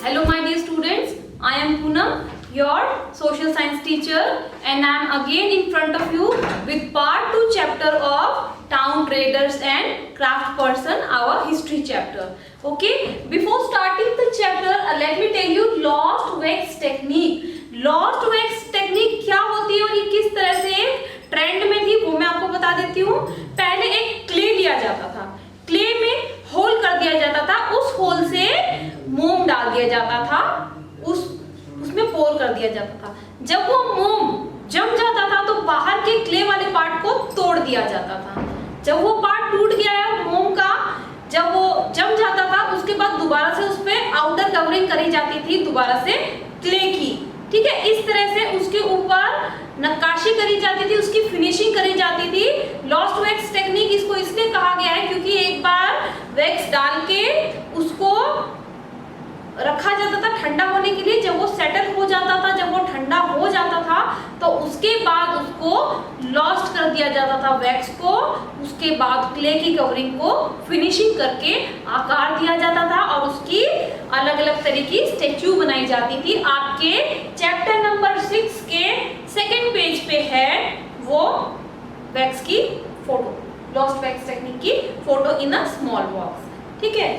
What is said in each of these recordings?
Hello my dear students, I am Poonam, your social science teacher, and I am again in front of you with part 2 chapter of town traders and craft person, our history chapter. Okay, before starting the chapter, let me tell you lost wax technique. Lost wax technique क्या होती है और ये किस तरह से trend में थी वो मैं आपको बता देती हूँ। पहले एक क्ले लिया जाता था, क्ले में होल कर दिया जाता था, उस होल से मोम डाल दिया जाता था, उसमें पोर कर दिया जाता था। जब वो मोम जम जाता था तो बाहर के क्ले वाले पार्ट को तोड़ दिया जाता था। जब वो पार्ट टूट गया है मोम का, जब वो जम जाता था उसके बाद दोबारा से उस पे आउटर कवरिंग करी जाती थी दोबारा से क्ले की। ठीक है, इस तरह से उसके ऊपर नक्काशी करी जाती थी, उसकी फिनिशिंग करी जाती थी। लॉस्ट वैक्स टेक्निक इसको इसलिए कहा गया है क्योंकि एक बार वैक्स डाल के उसको रखा जाता था ठंडा होने के लिए। जब वो सेटल हो जाता था, जब वो ठंडा हो जाता था तो उसके बाद उसको लॉस्ट कर दिया जाता था वैक्स को। उसके बाद क्ले की कवरिंग को फिनिशिंग करके आकार दिया जाता था और उसकी अलग अलग तरह की स्टैच्यू बनाई जाती थी। आपके चैप्टर नंबर 6 के सेकेंड पेज पे है वो वैक्स की फोटो, लॉस्ट वैक्स टेक्निक की photo in a small box. ठीक है,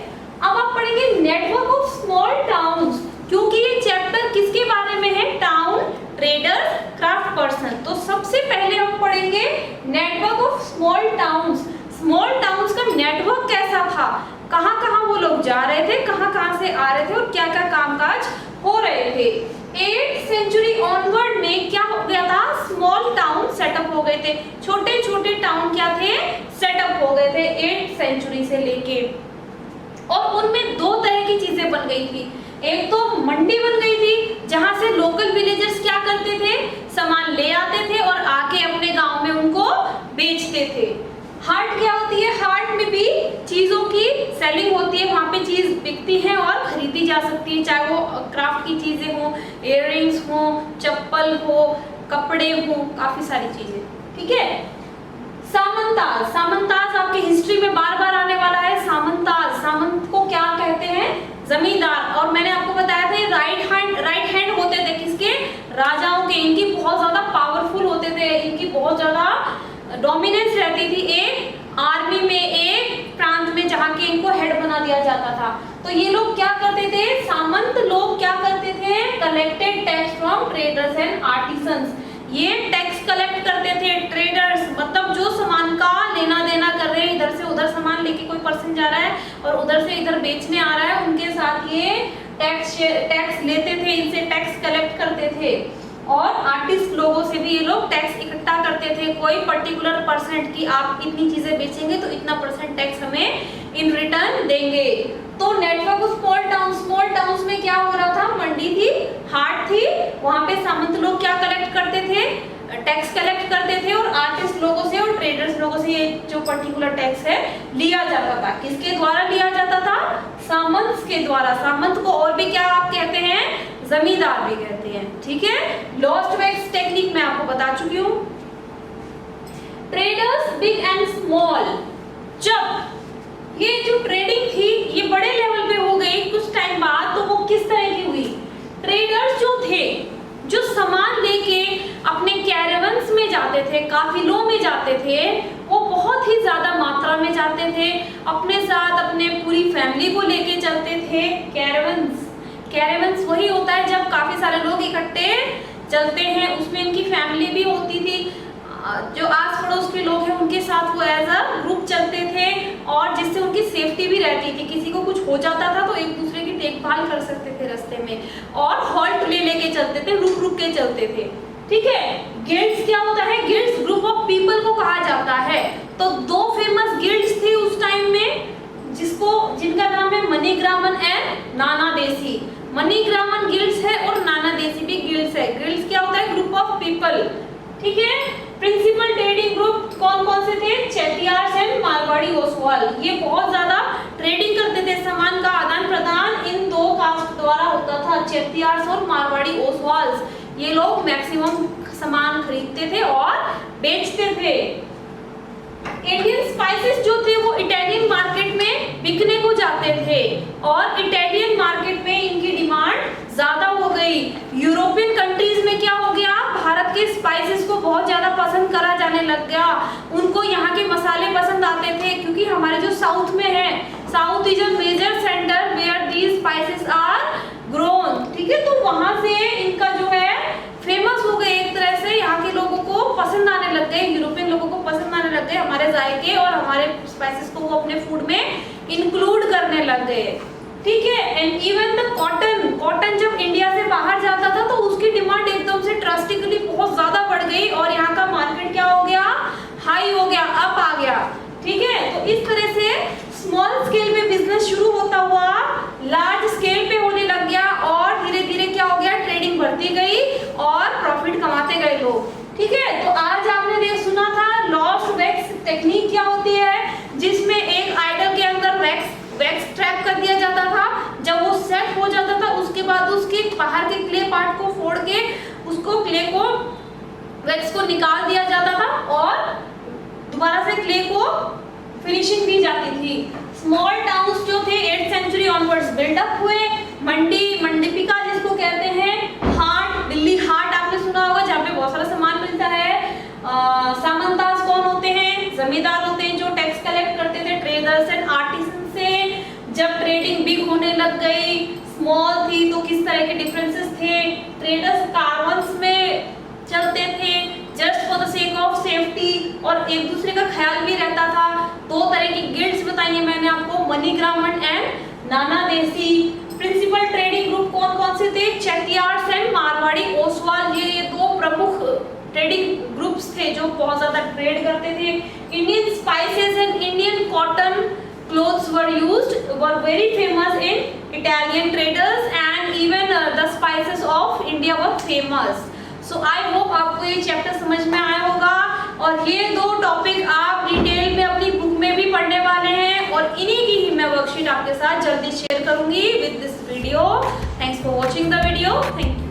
अब आप पढ़ेंगे नेटवर्क ऑफ स्मॉल टाउन्स, क्योंकि ये चैप्टर किसके बारे में है? Town traders craft person. तो सबसे पहले हम पढ़ेंगे network of small towns. Small towns का नेटवर्क कैसा था, कहाँ कहाँ वो लोग जा रहे थे, कहाँ कहाँ से आ रहे थे और क्या क्या कामकाज हो रहे थे। 8th सेंचुरी ऑनवर्ड में क्या हो गया था? स्मॉल टाउन सेटअप हो गए थे, छोटे छोटे टाउन क्या थे? सेटअप हो गए थे 8th सेंचुरी से लेके। और उनमें दो तरह की चीजें बन गई थी। एक तो मंडी बन गई थी जहां से लोकल विलेजर्स क्या करते थे? सामान ले आते थे और आके अपने गांव में उनको बेचते थे। हाट क्या होती है? हाट में भी चीजों की सेलिंग होती है, वहां पे चीज बिकती है और खरीदी जा सकती है, चाहे वो क्राफ्ट की चीजें हो, इयररिंग्स हो, चप्पल हो, कपड़े हो, काफी सारी चीजें। ठीक है, सामंताज, सामंताज आपके हिस्ट्री में बार बार आने वाला है। सामंताज, सामंत को क्या कहते हैं? जमींदार। और मैंने आपको बताया था ये राइट हैंड होते थे किसके? राजाओं के। इनकी बहुत ज्यादा पावरफुल होते थे, इनकी बहुत ज्यादा डोमिनेंस रहती थी एक आर्मी में, एक प्रांत में, जहाँ के इनको हेड बना दिया जाता था। तो ये लोग क्या करते थे? सामंत लोग क्या करते थे? Collected tax from traders and artisans. ये टैक्स कलेक्ट करते थे। ट्रेडर्स मतलब जो सामान का लेना देना कर रहे हैं, इधर से उधर सामान लेके कोई पर्सन जा रहा है और उधर से इधर बेचने आ रहा है, उनके साथ ये टैक्स लेते थे, इनसे टैक्स कलेक्ट करते थे। और आर्टिस्ट लोगों से भी ये लोग टैक्स इकट्ठा करते थे, कोई पर्टिकुलर परसेंट की आप इतनी चीजें बेचेंगे तो इतना परसेंट टैक्स हमें इन रिटर्न देंगे। तो नेटवर्क ऑफ स्मॉल टाउन्स में क्या हो रहा था? मंडी थी, हाट थी, वहां पे सामंत लोग क्या कलेक्ट करते थे? टैक्स कलेक्ट करते थे और आर्टिस्ट लोगों से और ट्रेडर्स लोगों से ये जो पर्टिकुलर टैक्स है लिया जाता था। किसके द्वारा लिया जाता था? सामंत के द्वारा। सामंत को और भी क्या आप कहते हैं? जमींदार भी कहते हैं। ठीक है, लॉस्ट वैक्स टेक्निक मैं आपको बता चुकी हूँ। ट्रेडर्स बिग एंड स्मॉल, जब ये जो ट्रेडिंग थी ये बड़े लेवल पे हो गई कुछ टाइम बाद, तो वो किस तरह की हुई? ट्रेडर्स जो थे, जो सामान लेके अपने कैरावन्स में जाते थे, काफिलों में जाते थे, वो बहुत ही ज्यादा मात्रा में जाते थे, अपने साथ अपने पूरी फैमिली को लेके चलते थे। कैरावन्स वही होता है जब काफी सारे लोग इकट्ठे चलते हैं, उसमें इनकी फैमिली भी होती थी, जो आस पड़ोस के लोग हैं उनके साथ वो एज अ ग्रुप चलते थे और जिससे उनकी सेफ्टी भी रहती थी। किसी को कुछ हो जाता था तो एक दूसरे की देखभाल कर सकते थे रास्ते में, और हॉल्ट ले लेके चलते थे, रुक रुक के चलते थे। ठीक है, गिल्ड्स क्या होता है? गिल्ड्स ग्रुप ऑफ पीपल को कहा जाता है। तो दो फेमस गिल्ड्स थी उस टाइम में, जिनका नाम है मनीग्रामन एंड नाना देसी। मनीग्रामन गिल्ड्स है और नाना देसी भी गिल्ड्स है। गिल्ड्स क्या होता है? Group of people. ठीक है, प्रिंसिपल ट्रेडिंग ग्रुप कौन कौन से थे? चेटियार्स एंड मारवाड़ी ओसवाल। ये बहुत ज्यादा ट्रेडिंग करते थे, सामान का आदान प्रदान इन दो कास्ट द्वारा होता था, चेटियार्स और मारवाड़ी ओसवाल्स। ये लोग मैक्सिमम सामान खरीदते थे और बेचते थे। इंडियन स्पाइसेस जो थे वो इटालियन मार्केट में बिकने को जाते थे और इटालियन मार्केट में इनकी डिमांड ज्यादा हो गई। यूरोपियन कंट्रीज में क्या हो गया, भारत के स्पाइसेस को बहुत ज्यादा पसंद करा जाने लग गया। उनको यहाँ के मसाले पसंद आते थे, क्योंकि हमारे जो साउथ में है, south is a major centre where these spices are grown, ठीक है। तो वहां से इनका जो है फेमस हो गए, एक तरह से यहाँ के लोगों को पसंद आने लग गए, यूरोपियन लोगों को पसंद आने लग गए हमारे जायके और हमारे स्पाइसेस को वो अपने फूड में इंक्लूड करने लग गए, ठीक है। एंड इवन द कॉटन जब इंडिया से बाहर जाता था तो उसकी डिमांड एकदम से ड्रास्टिकली बहुत ज्यादा बढ़ गई और यहाँ का मार्केट क्या हो गया, हाई हो गया, अप आ गया, ठीक है। तो इस तरह से स्मॉल स्केल पे बिजनेस शुरू होता हुआ लार्ज स्केल पे होने लग गया और धीरे धीरे क्या हो गया, ट्रेडिंग बढ़ती गई और प्रॉफिट कमाते गए लोग, ठीक है। तो आज आपने देख सुना था लॉस्ट वैक्स टेक्निक क्या होती है, जिसमें एक आइडल के अंदर वैक्स ट्रैप कर दिया जाता था। जब वो सेट हो जाता था उसके बाद उसके बाहर के क्ले पार्ट को फोड़ के उसको क्ले को वैक्स को निकाल दिया जाता था और दोबारा से क्ले को फिनिशिंग दी जाती थी। स्मॉल टाउन्स जो थे 8th सेंचुरी ऑनवर्ड्स बिल्डअप हुए। मंडीपिका जिसको कहते हैं, हाट, दिल्ली हाट आपने सुना होगा, जहाँ पे बहुत सारा सामान मिलता है। सामंतास कौन होते हैं, जमींदार होते हैं जो टैक्स कलेक्ट करते थे ट्रेडर्स एंड आर्टिसन से। जब ट्रेडिंग बिग होने लग गई, स्मॉल थी तो किस तरह के डिफरेंसेस थे। ट्रेडर्स कारवंस में चलते थे just for the sake of safety और एक दूसरे का ख्याल भी रहता था। 2 तरह की गिल्ड्स बताई है मैंने आपको, मनीग्रामन एंड नाना देसी। प्रिंसिपल ट्रेडिंग ग्रुप कौन कौन से थे, चेटियार्ड्स एंड मारवाड़ी ओसवाल, ये 2 प्रमुख ट्रेडिंग ग्रुप्स थे जो बहुत ज्यादा ट्रेड करते थे। Indian spices and Indian cotton clothes were very famous in Italian traders and even the spices of India were famous. So I hope आपको ये चैप्टर समझ में आया होगा और ये 2 टॉपिक आप डिटेल में अपनी बुक में भी पढ़ने वाले हैं और इन्हीं की ही मैं वर्कशीट आपके साथ जल्दी शेयर करूंगी with this video. Thanks for watching the video. Thank you.